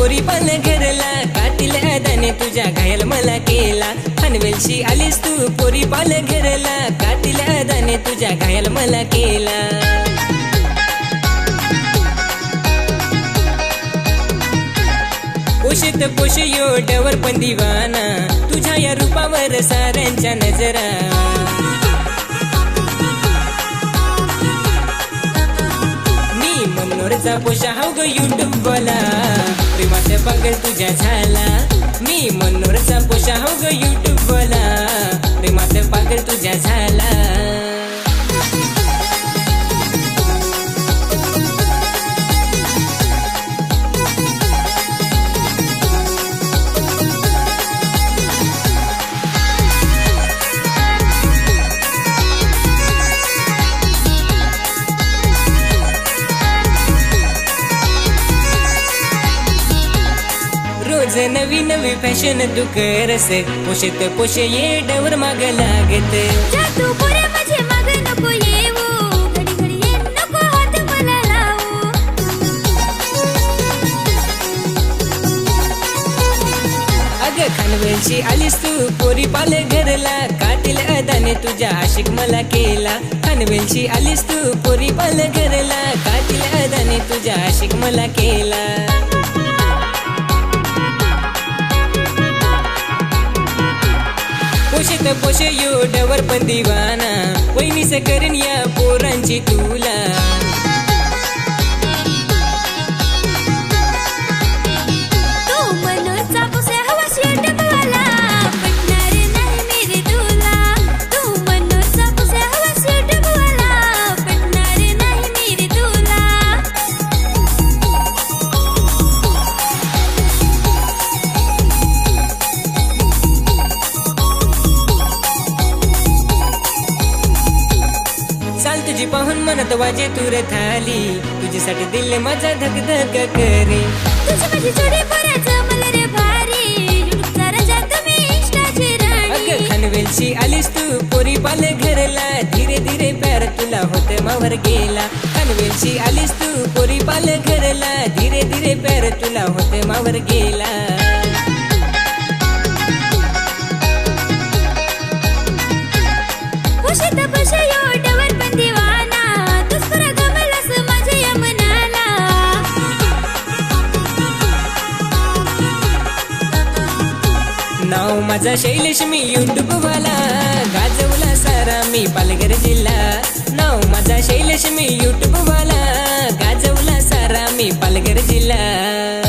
पोरी पाल घरला कातील अदाने तुझ्या घायल मला केला पनवेलची आलीस तू पोरी पाल घरला कातील अदाने तुझ्या घायल मला केला पोषित पोष योड्यावर पण दिवाना तुझ्या या रूपावर साऱ्यांच्या नजरा मी मनोरचा पोषा हाव ग यूट्यूब वाला प्रेमाचा पागल तुझ्या झाला मी मनोरचा पोषा हाव ग यूट्यूब वाला प्रेमाचा पागल तुझ्या झाला रोज नवी नवी फॅशन तू करस पोषित पोष येड्यावर माग लागत जातू पुरे माझे माग नको येऊ घडी घडी ये नको हात मला लावू अग खानवेलची आलीस तू पोरी पाल घरला कातील अदाने तुझ्या आशिक मला केला खानवेलची आलीस तू पोरी पाल घरला कातील अदाने तुझ्या आशिक मला केला पोषित पोष योड्यावर पण दिवाना वहिनीस करीन या पोरांची तुला तू मनोरचा पोषा हवास यूट्यूब वाला पटणार नाही मेरे तुला तू मनोरचा पोषा हवास यूट्यूब वाला पटणार नाही मेरे तुला चाल तुझी पाहून म्हणत वाजे तूर थाली तुझ्यासाठी दिल माझा धक धक करे तुझी माझी जोडी पोराचं मला रे भारी यूट्यूबचा राजा तुम्ही इंस्टाची राणी अग खानवेलची आलीस तू पोरी पाल घरला धीरे धीरे प्यार तुला होते मावर गेला खानवेलची आलीस तू पोरी पाल घरला धीरे धीरे प्यार तुला होते मावर गेला पोषित पोष योड्यावर पण दिवाना तूच खरा गमलास माझ्या या मनाला नाव माझा शैलेश मी यूट्यूब वाला गाजवला सारा मी पालघर जिल्हा नाव माझा शैलेश मी यूट्यूब वाला गाजवला सारा मी पालघर जिल्हा